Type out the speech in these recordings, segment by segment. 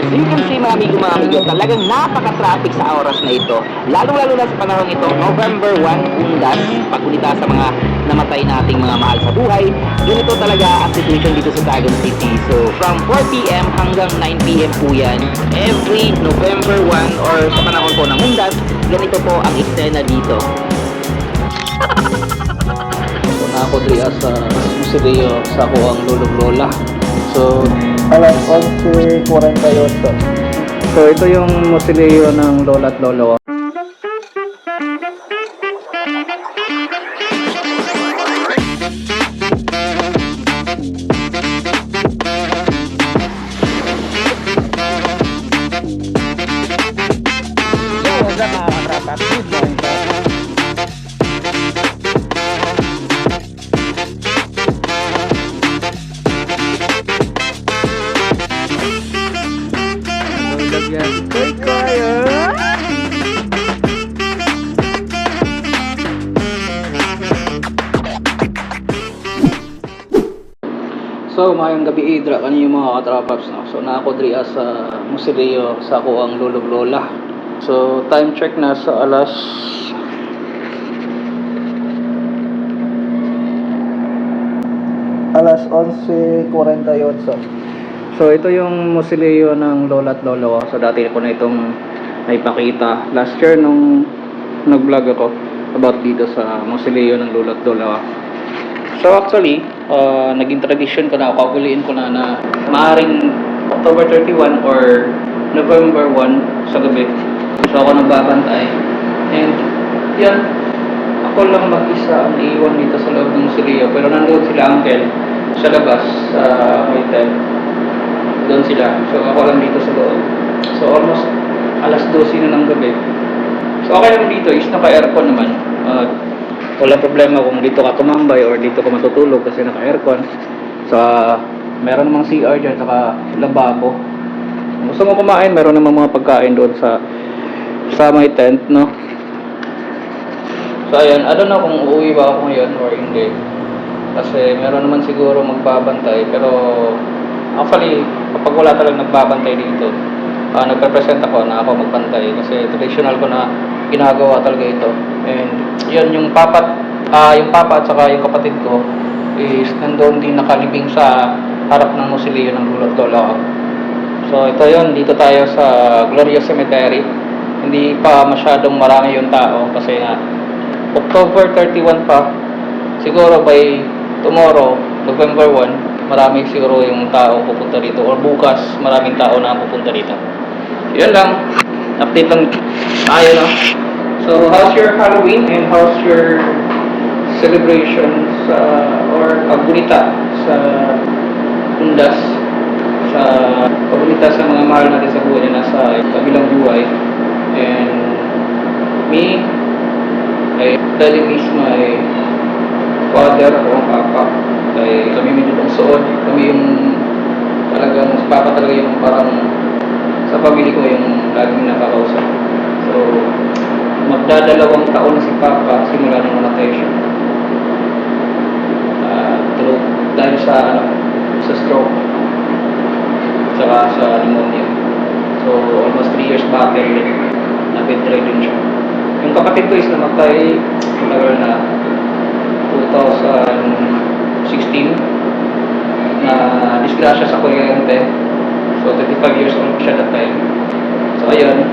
So you can see mga amigo, talagang napaka-traffic sa oras na ito. Lalo-lalo na sa panahon ito, November 1, undas, pag-unita sa mga namatay nating mga mahal sa buhay. Ganito talaga ang situation dito sa Quezon City. So from 4 p.m. hanggang 9 p.m. po yan. Every November 1 or sa panahon po ng undas, ganito po ang eksena dito. So na ako diri sa museo sa ako ang lulog lola. So alas 11:48. So ito yung museo ng lola at lolo. So, mayong gabi idra kanyo mga katrapaps, no? So, na ako diri sa museo sa ako ang lulog lola. So, time check na sa alas 11:48. So, ito yung museo ng lola at lolo. So, dati ko na itong naipakita last year nung nag-vlog ako about dito sa museo ng lola at lolo. So actually, naging tradition ko na, kaguliin ko na maaaring October 31 or November 1 sa gabi. So ako nagbabantay. And yan, ako lang mag-isa ang iiwan dito sa loob ng museo. Pero nandoon sila uncle sa labas sa may tent. Doon sila. So ako lang dito sa loob. So almost alas 12 na ng gabi. So okay lang dito is naka-aircon naman. Wala problema kung dito ka tumambay or dito ka matutulog kasi naka-aircon. So, meron namang CR dyan, saka lababo. Kung gusto mo kumain, meron namang mga pagkain doon sa may tent, no? So, ayan, I don't know kung uuwi ba ako ngayon or hindi. Kasi meron naman siguro magbabantay. Pero, actually, kapag wala talagang nagbabantay dito, nagpe-present ako na ako magbantay. Kasi traditional ko na ginagawa talaga ito. And yun, yung papa at saka yung kapatid ko is nandoon din nakalibing sa harap ng museo ng lolo at lola ko. So ito yun, dito tayo sa Gloria Cemetery. Hindi pa masyadong marami yung tao kasi nga October 31 pa. Siguro by tomorrow, November 1, marami siguro yung tao pupunta dito, or bukas maraming tao na pupunta dito. Yun lang, update lang tayo, no? So, how's your Halloween and how's your celebrations or pagbulita sa undas, sa pagbulita sa mga mahal natin sa buhay na nasa kabilang buhay? And me, I really miss my father o papa. Ay kami medyo pang suod, kami yung talagang si papa talaga yung parang sa pamilya ko yung laging nakakausap. So, magdadalawang taon na si Papa simula ng namatay siya. Dahil sa stroke saka sa pneumonia. So almost 3 years back na bedridden siya. Yung kapatid ko is namatay tagal na 2016 na disgrasya sa kuryente. So 35 years old siya that time. So ayun,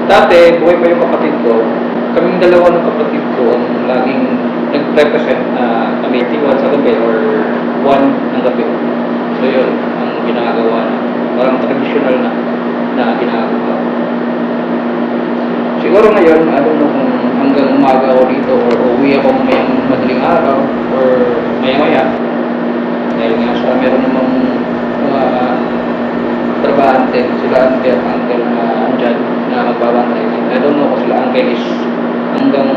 dati, buhay pa yung kapatid ko. Kaming dalawa ng kapatid ko ang laging nag-represent na kami 1 sa gabi or 1 ng gabi. So yun, ang ginagawa na. Parang traditional na ginagawa. Siguro ngayon, I don't know kung hanggang umaga ako dito or uwi ako mayang madaling araw or maya-maya. Dahil nga sa meron namang mga trabahante, sila uncle na andyan na magbabantay. I don't know kung sila uncle is hanggang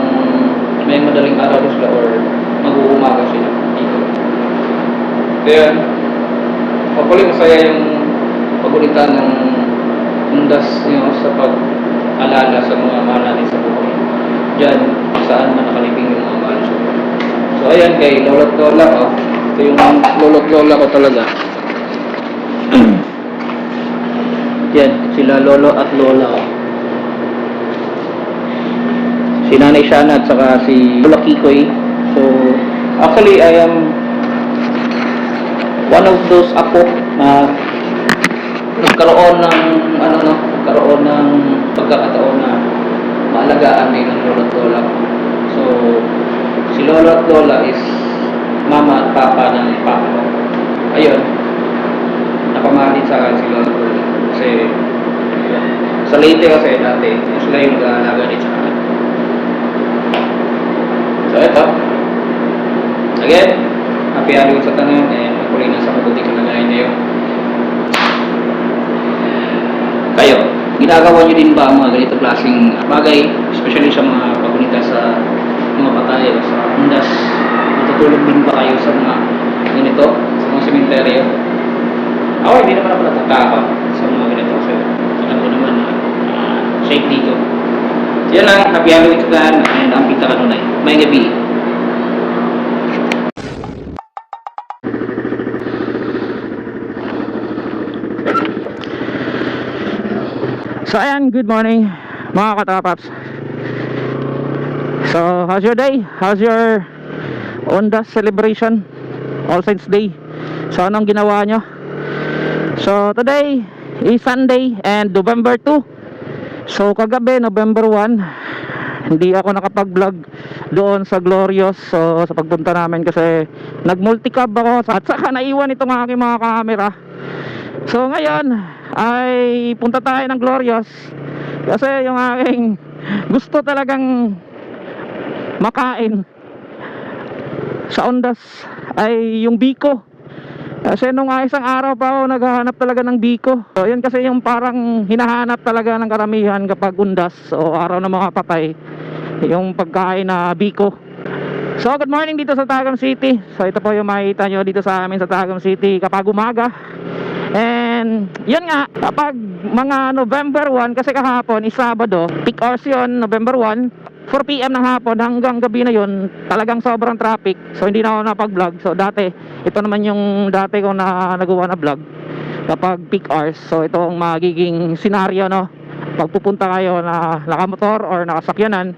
may madaling araw sila or mag-uumaga sila dito. Kaya, hopefully masaya yung pagulitan ng undas nyo sa pag-alala sa mga mahal natin sa buhay. Diyan, saan man nakalibing yung mga mahal sa buhay. So ayan, kay lolo't lola ko. Ito yung lolo't lola ko talaga. Yan, sila lolo at lola ko. Si Nanay Shana at saka si Lola Kikoy. So, actually, I am one of those apo na nagkaroon ng pagkakataon na maalagaan din ng lolo at lola ko. So, si lolo at lola is mama at papa ng papa ko. Ayun, napamahalin sa akin si lolo at lola. Kasi, sa Leyte kasi dati, sila yung nag-aalaga din sa akin. So, ito. Again, happy Halloween sa tanan and magpuli na sa mabuti kalagayan niyo. Kayo, ginagawa niyo din ba ang mga ganito klaseng bagay, especially sa mga pagunita sa mga patay o sa undas? Natutulog din ba kayo sa mga ganito, sa mga sementeryo? Ako, hindi naman ako natatakot sa mga ganito kasi alam ko naman na safe dito. So, yan lang, happy Halloween sa tanan and ang pinta kanunay. May gabi. So ayan, good morning mga katapaps. So how's your day? How's your Ondas celebration? All Saints Day. So anong ginawa nyo? So today is Sunday and November 2. So kagabi November 1, hindi ako nakapag-vlog doon sa Glorious. So sa pagpunta namin kasi nag-multicab ako at saka naiwan itong aking mga camera. So ngayon ay punta tayo ng Glorious kasi yung aking gusto talagang makain sa Ondas ay yung biko. Kasi nung isang araw pa ako naghahanap talaga ng biko. So yun kasi yung parang hinahanap talaga ng karamihan kapag Ondas o araw ng mga patay, yung pagkain na biko. So good morning dito sa Tagum City. So ito po yung makikita nyo dito sa amin sa Tagum City kapag umaga. And yun nga, kapag mga November 1, kasi kahapon is Sabado, peak hours yun, November 1, 4 PM ng hapon hanggang gabi na yun, talagang sobrang traffic. So hindi na ako napag-vlog. So dati, ito naman yung dati ko na nagawa na vlog kapag peak hours. So ito ang magiging senaryo, no? Pagpupunta kayo na nakamotor or nakasakyanan,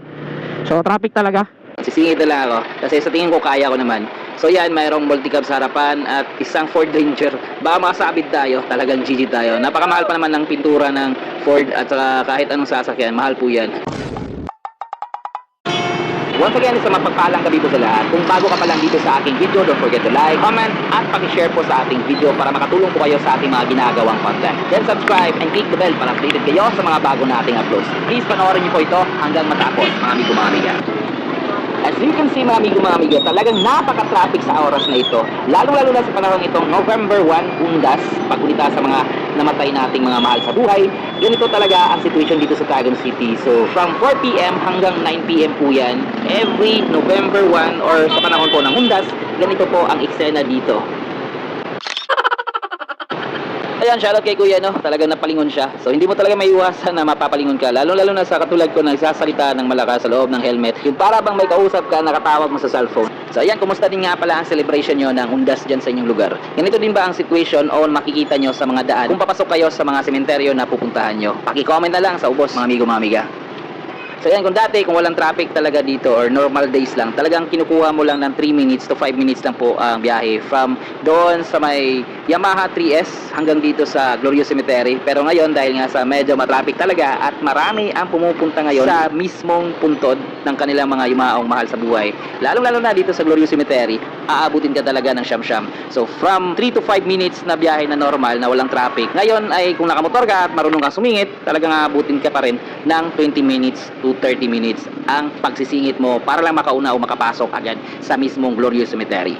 so traffic talaga. Sisingit na lang ako kasi sa tingin ko kaya ko naman. So yan, mayroong multicab sa harapan at isang Ford Ranger. Baka makasabit tayo, talagang GG tayo. Napakamahal pa naman ng pintura ng Ford at saka kahit anong sasakyan, mahal po yan. Once again, sa mapagpalang gabi po sa lahat. Kung bago ka pa lang dito sa aking video, don't forget to like, comment, at paki-share po sa ating video para makatulong po kayo sa ating mga ginagawang content. Then subscribe and click the bell para updated kayo sa mga bago nating uploads. Please panoorin niyo po ito hanggang matapos, mga amigo, mga amiga. As you can see, mga amigo, mga amiga, talagang napaka-traffic sa oras na ito. Lalo-lalo na sa panahon itong November 1, Undas, pagkunita sa mga namatay nating mga mahal sa buhay. Ganito talaga ang situation dito sa Tagum City. So, from 4 PM hanggang 9 PM po yan. Every November 1 or sa panahon po ng Undas, ganito po ang eksena dito. Ayan, shoutout kay Kuya, no? Talagang napalingon siya. So, hindi mo talaga maiwasan na mapapalingon ka. Lalo-lalo na sa katulad ko na nagsasalita ng malakas sa loob ng helmet. Yung para bang may kausap ka, nakatawag mo sa cellphone. So, ayan, kumusta din nga pala ang celebration nyo ng Undas dyan sa inyong lugar? Ganito din ba ang situation o makikita nyo sa mga daan kung papasok kayo sa mga sementeryo na pupuntahan nyo? Paki-comment na lang sa ubos, mga amigo, mga amiga. So yan, kung dati, kung walang traffic talaga dito or normal days lang, talagang kinukuha mo lang ng 3 minutes to 5 minutes lang po ang biyahe from doon sa may Yamaha 3S hanggang dito sa Glorious Cemetery. Pero ngayon, dahil nga sa medyo matraffic talaga at marami ang pumupunta ngayon sa mismong puntod ng kanilang mga yumaong mahal sa buhay, lalo-lalo na dito sa Glorious Cemetery, aabutin ka talaga ng siyam-siyam. So from 3 to 5 minutes na biyahe na normal na walang traffic, ngayon ay kung nakamotor ka at marunong kang sumingit, talagang aabutin ka pa rin ng 20 minutes to 30 minutes ang pagsisingit mo para lang makauna o makapasok agad sa mismong Glorious Cemetery.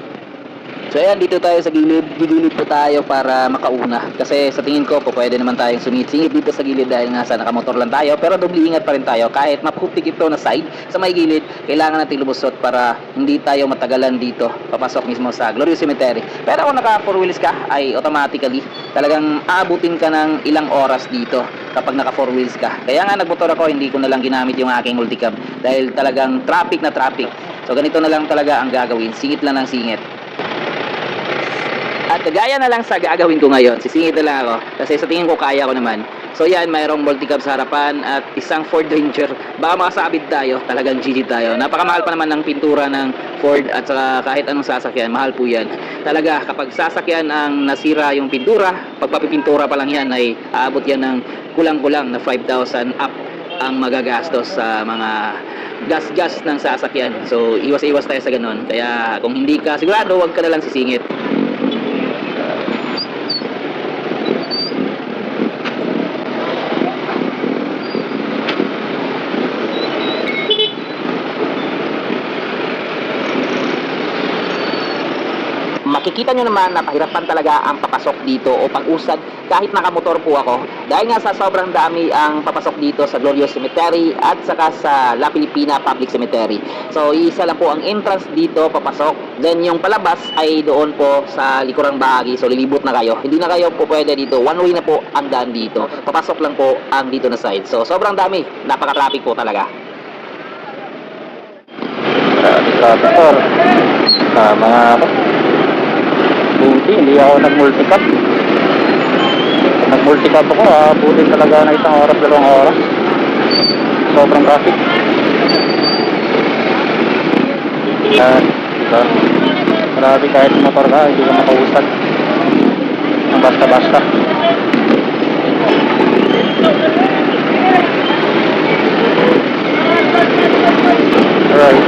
So ayan, dito tayo sa gilid. Gigilid po tayo para makauna. Kasi sa tingin ko po pwede naman tayong sumit-singit dito sa gilid dahil nga sa nakamotor lang tayo. Pero doble ingat pa rin tayo. Kahit maputik ito na side sa may gilid, kailangan natin lumusot para hindi tayo matagalan dito. Papasok mismo sa Glorious Cemetery. Pero kung naka 4 wheels ka, ay automatically talagang aabutin ka ng ilang oras dito kapag naka 4 wheels ka. Kaya nga nagmotor ako, hindi ko na lang ginamit yung aking multicab dahil talagang traffic na traffic. So ganito na lang talaga ang gagawin. Singit lang ng singit. At gaya na lang sa gagawin ko ngayon, sisingit na lang ako kasi sa tingin ko kaya ko naman. So yan, mayroong multicab sa harapan at isang Ford Ranger. Baka makasabit tayo, talagang GG tayo. Napakamahal pa naman ng pintura ng Ford at saka kahit anong sasakyan, mahal po yan. Talaga, kapag sasakyan ang nasira yung pintura, pagpapipintura pa lang yan ay aabot yan ng kulang-kulang na 5,000 up ang magagastos sa mga gas-gas ng sasakyan. So, iwas-iwas tayo sa ganun. Kaya, kung hindi ka sigurado, huwag ka na lang sisingit. Makikita nyo naman na pahirapan talaga ang papasok dito o pag-usad kahit nakamotor po ako. Dahil nga sa sobrang dami ang papasok dito sa Glorious Cemetery at saka sa La Pilipina Public Cemetery. So, isa lang po ang entrance dito, papasok. Then, yung palabas ay doon po sa likurang bahagi. So, lilibot na kayo. Hindi na kayo po pwede dito. One way na po ang daan dito. Papasok lang po ang dito na side. So, sobrang dami. Napaka-traffic po talaga. Sir, mga buti, hindi ako nag-multicab. Nag-multicab ako, buti talaga na 1 oras, 2 oras. Sobrang traffic. Diba? Marami kahit motor ka, hindi ka makausad. Ang basta-basta. Alright.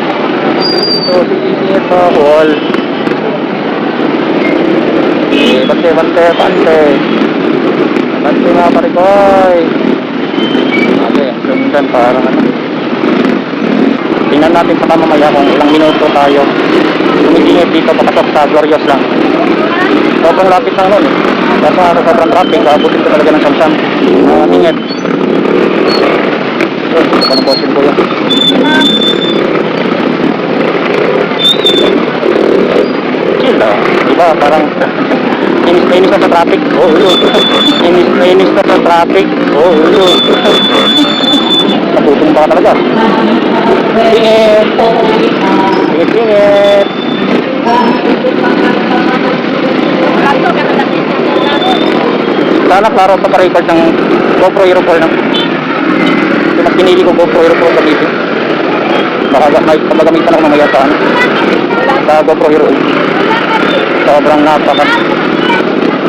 So, sisingit sa wall. Bante, bante, bante. Bante mga parikoy. Okay, sundan parang ano. Tingnan natin pa mamaya kung ilang minuto tayo sumingit dito papasok sa Glorious lang. Sobrang lapit lang nun. Kasi sobrang traffic, abutin ko talaga ng samsam. Tingit. Panabosin ko yun. Chill lang. Diba parang inis na sa traffic. Oh, yun. Inis na sa traffic. Oh, yun. Naputumba ka talaga. Singit. Singit. Sana klaro pagka-record ng GoPro Hero 4 na. Yung mas pinili ko GoPro Hero 4 sa video. Baka magagamitan ako mamaya sa ano. Sa GoPro Hero 8. Sobrang napakat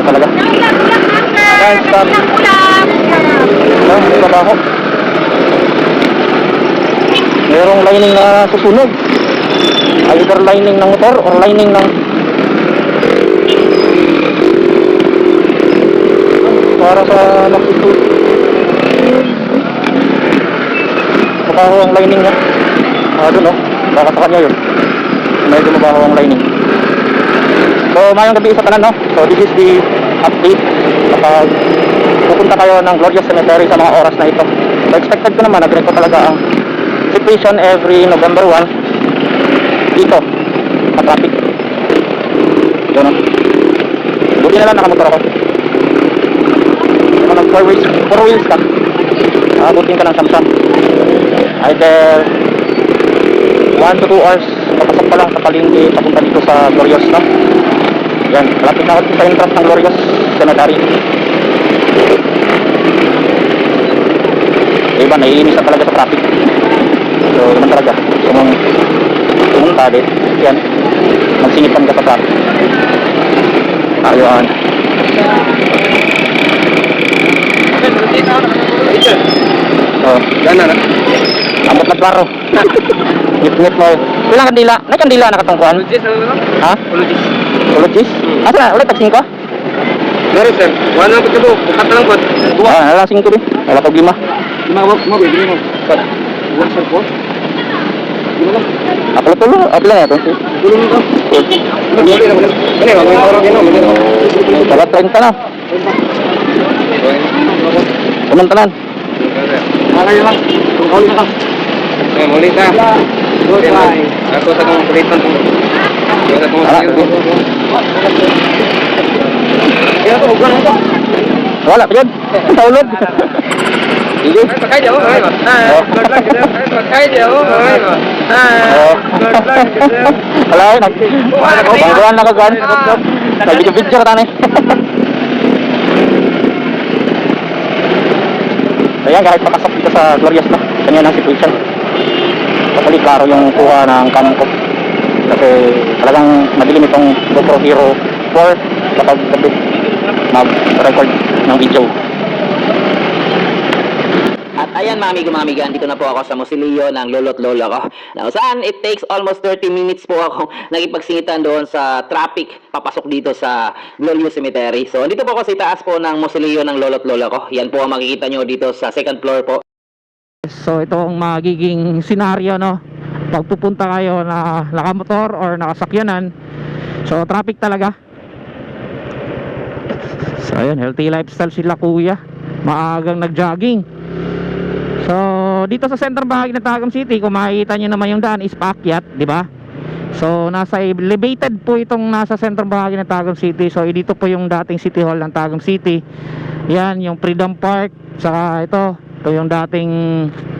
talaga. Guys, stop. May trabaho. Mayroong lining na susunog. Either lining ng motor or lining ng para sa magsisud. Mabaho ang lining niya. Doon baka sa kanya yun. Medyo mabaho ang lining. So, mayong gabi sa kanan, no? So, this is the update kapag pupunta kayo ng Glorious Cemetery sa mga oras na ito. So, expected ko naman na ganito talaga ang situation every November 1 dito sa traffic. Yun, no? Buti na lang nakamotor ako. Kung nag 4 wheels ka, abutin ka ng samsam. Either 1 to 2 hours papasok pa lang sa palengke papunta dito sa Glorious, no? Yan, malapit na ako sa entrance ng Glorious Cemetery. Diba, naiinis na talaga sa traffic. So, naman talaga. So, kung pumunta din, yan, magsingipan ka sa traffic. Ayun. Oh, yan na. Ambot na klaro. Ngit-ngit mo. Ilang kandila? May kandila na katungkuhan? Ha? Ulogis? Asa na? Ulit, tag-5? Meron sir, wala na po. Bukat na lang po. Wala 5 din. Wala pag 5. Bili mo. Buwan sir po. Bili mo. Apalo-tulo? Apalo na ito? Bili mo. Bili mo. Bili mo. Bili mo. Salat 30 na. Kumantanan. Makakaya lang. Kuli ka. Muli ka. Ako sa kong kulitan po. Ako sa kong wala pa yun. Taulog. Hindi. Pakay daw. Pakay daw. Wala yun. Pangguan na kagwan. Nag-video ka tani. So yan, kahit papasok dito sa Glorious na, ganyan ang situation. Totally klaro yung kuha ng cam ko. Kasi talagang madilim itong GoPro Hero 4 kapag gabi mag-record ng video. At ayan mga amigo, mga amiga, dito na po ako sa Musilio ng lolo't lola ko. Now, saan it takes almost 30 minutes po ako nakipagsingitan doon sa traffic papasok dito sa Glorious Cemetery. So, dito po ako sa itaas po ng Musilio ng lolo't lola ko. Yan po ang makikita nyo dito sa second floor po. So ito ang magiging senaryo, no, pag pupunta kayo na nakamotor or nakasakyanan. So traffic talaga. So ayun, healthy lifestyle sila kuya, maagang nag-jogging. So dito sa center bahagi ng Tagum City, kung makikita nyo naman yung daan is paakyat, di ba? So nasa elevated po itong nasa center bahagi ng Tagum City. So dito po yung dating City Hall ng Tagum City. Yan yung Freedom Park. Saka ito yung dating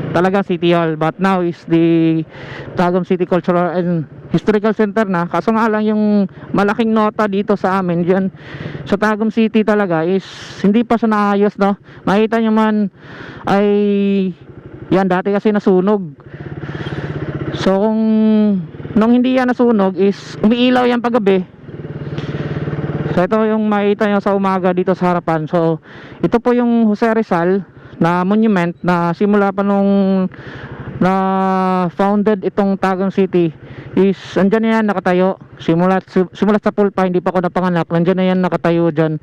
talaga City Hall, but now is the Tagum City Cultural and Historical Center na. Kaso nga lang yung malaking nota dito sa amin dyan sa Tagum City talaga is hindi pa siya naayos, no. Makita nyo man ay yan, dati kasi nasunog. So kung nung hindi yan nasunog is umiilaw yan paggabi. So ito yung makita nyo sa umaga dito sa harapan. So ito po yung Jose Rizal na monument na simula pa nung na founded itong Tagum City is andyan na yan nakatayo. Simula sa pulpa, hindi pa ako napanganak, andyan na yan nakatayo dyan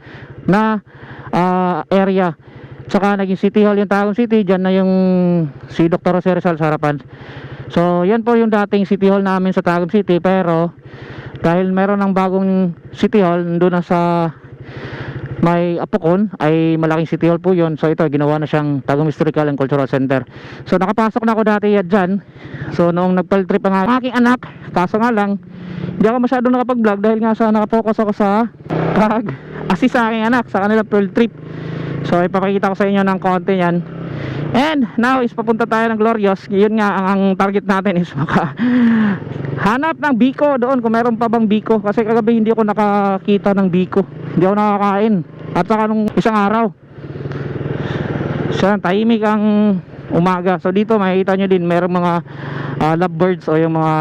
na area. Tsaka naging City Hall yung Tagum City. Dyan na yung si Dr. Jose Rizal sa harapan. So yan po yung dating City Hall namin sa Tagum City. Pero dahil meron ng bagong City Hall doon na sa may Apocon, ay malaking City Hall po yun. So ito, ginawa na siyang Tagum Historical and Cultural Center. So nakapasok na ako dati yan dyan. So noong nagpal-trip ang aking anak, kaso nga lang hindi ako masyadong nakapag-vlog dahil nga sa nakapokus ako sa pag-assist sa aking anak sa kanilang pearl trip. So ipapakita ko sa inyo ng konti yan. And now is papunta tayo ng Glorious. Yun nga ang target natin is hanap ng biko doon, kung meron pa bang biko. Kasi kagabi hindi ako nakakita ng biko, hindi ako nakakain. At saka nung isang araw siya tahimik ang umaga. So dito makikita nyo din meron mga lovebirds o yung mga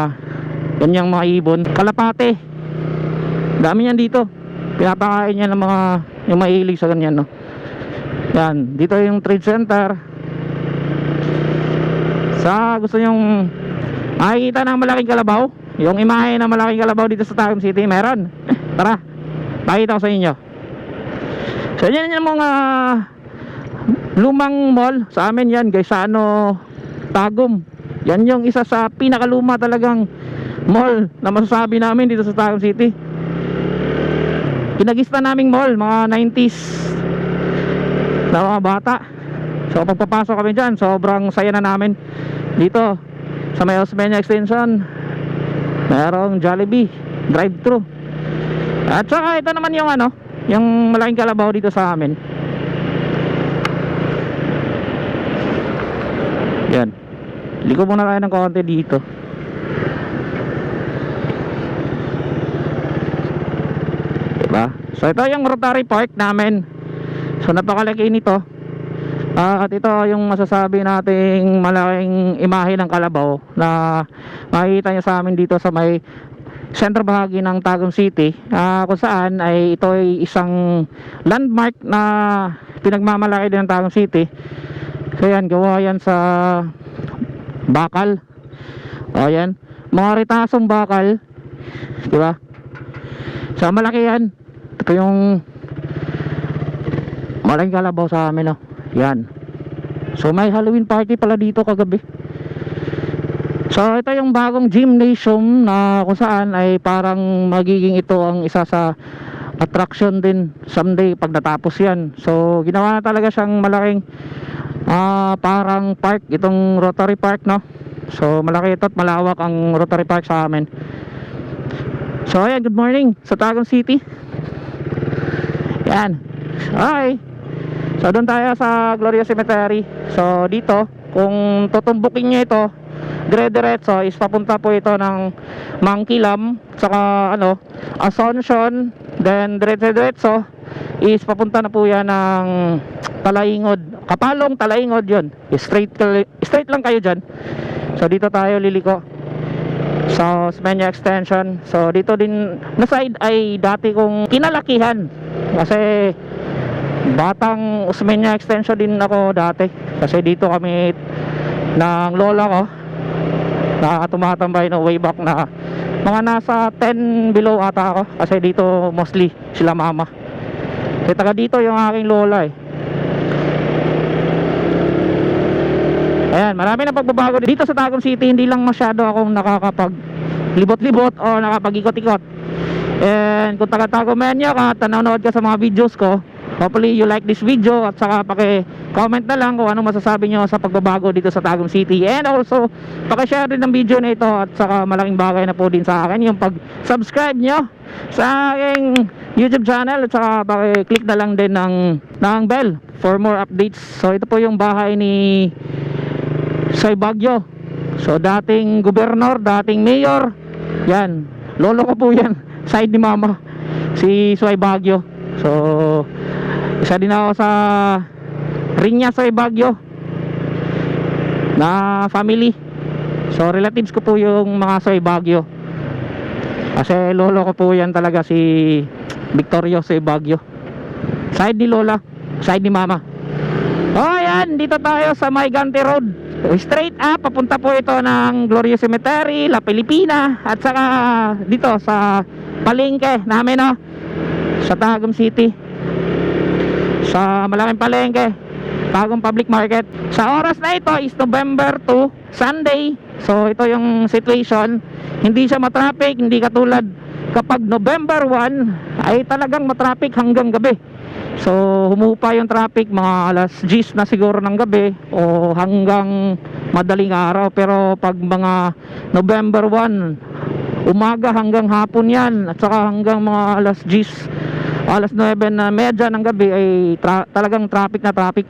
ganyang mga ibon. Kalapate, dami yan dito. Pinapakain yan ng mga yung mahilig sa ganyan, no. Yan, dito yung trade center. Sa gusto nyong makikita ng malaking kalabaw, yung imahe ng malaking kalabaw dito sa Tagum City, meron. Tara, pakita ko sa inyo. So yan yung mga lumang mall sa amin yan, Gaisano, Tagum. Yan yung isa sa pinakaluma talagang mall na masasabi namin dito sa Tagum City. Pinagista naming mall, mga 90s na mga bata. So pagpapasok kami dyan, sobrang saya na namin. Dito sa may Osmeña Extension merong Jollibee drive-thru. At saka ito naman yung yung malaking kalabaw dito sa amin. Yan, liko muna tayo ng konti dito. Diba? So ito yung Rotary Park namin. So napakalaki nito. At ito yung masasabi nating malaking imahe ng kalabaw na makikita nyo sa amin dito sa may center bahagi ng Tagum City, kung saan ay ito ay isang landmark na pinagmamalaki din ng Tagum City. So yan, gawa yan sa bakal. O yan, mga ritasong bakal, diba? So malaki yan. Ito yung malaking kalabaw sa amin, no? Yan. So may Halloween party pala dito kagabi. So ito yung bagong gymnasium na kung saan ay parang magiging ito ang isa sa attraction din someday pag natapos yan. So ginawa na talaga siyang malaking parang park, itong Rotary Park, no? So malaki ito at malawak ang Rotary Park sa amin. So ayan, good morning sa Tagum City. Yan. Hi. So doon tayo sa Glorious Cemetery. So dito, kung tutumbukin nyo ito dire-diretso is papunta po ito ng Mangkilam, saka Asuncion, then dire-diretso is papunta na po yan ng Talaingod, Kapalong Talaingod yun. Straight lang kayo dyan. So dito tayo liliko sa Osmeña Extension. So dito din na side ay dati kong kinalakihan, kasi batang Osmeña Extension din ako dati, kasi dito kami ng lola ko na tumatambay no way back na mga nasa 10 below ata ako, kasi dito mostly sila mama, kasi taga dito yung aking lola eh. Ayan, marami na pagbabago dito sa Tagum City. Hindi lang masyado akong nakakapag libot-libot o nakapag-ikot-ikot. And kung taga-Tagumenyo ka at nanonood ka sa mga videos ko, hopefully you like this video, at saka paki-comment na lang kung ano masasabi nyo sa pagbabago dito sa Tagum City. And also, paki-share din ng video na ito, at saka malaking bagay na po din sa akin yung pag-subscribe nyo sa aking YouTube channel, at saka paki-click na lang din ng bell for more updates. So ito po yung bahay ni Soy Baguio. So dating gobernador, dating mayor, yan, lolo ko po yan, side ni mama, si Soy Baguio. So isa din ako sa Rinya Soy Baguio na family. So relatives ko po yung mga Soy Baguio, kasi lolo ko po yan talaga, si Victorio Soy Baguio, side ni lola, side ni mama. Oh yan, dito tayo sa Maygante Road. Straight up, papunta po ito ng Gloria Cemetery, La Pilipina, at saka dito sa palengke namin, no? Sa Tagum City, sa malaking palengke, Tagum Public Market. Sa oras na ito is November 2, Sunday. So ito yung situation, hindi siya matraffic, hindi katulad kapag November 1 ay talagang matraffic hanggang gabi. So humupa yung traffic mga alas 10 na siguro ng gabi o hanggang madaling araw. Pero pag mga November 1, umaga hanggang hapon yan, at saka hanggang mga alas 10, alas 9 na medya ng gabi ay talagang traffic na traffic.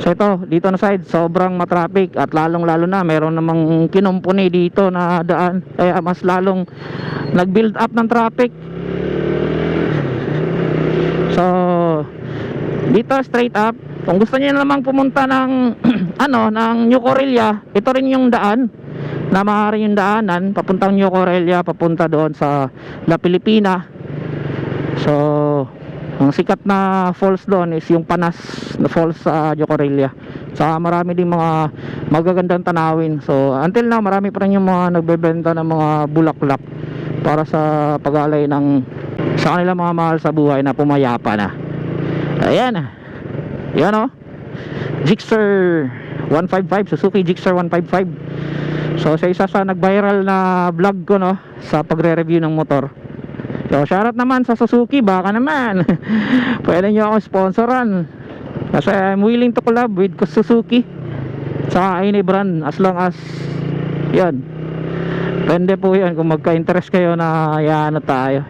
So ito, dito na side, sobrang matraffic, at lalong lalo na meron namang kinumpuni dito na daan, kaya mas lalong nag-build up ng traffic. So dito straight up, kung gusto niyo namang pumunta ng ng New Corella, ito rin yung daan na maaari yung daanan papuntang New Corella, papunta doon sa La Pilipina. So ang sikat na falls doon is yung Panas na falls sa New Corella. Saka marami din mga magagandang tanawin. So until now, marami pa rin yung mga nagbebenta ng mga bulaklak para sa pag-alay ng sa kanila mga mahal sa buhay na pumayapa na. Ayan, yan o, Gixxer 155, Suzuki Gixxer 155. So sa isa sa nag-viral na vlog ko, no, sa pagre-review ng motor. So shoutout naman sa Suzuki, baka naman pwede nyo ako sponsoran, kasi I'm willing to collab with Suzuki sa any brand, as long as yan, pwede po yan kung magka-interest kayo na yan tayo.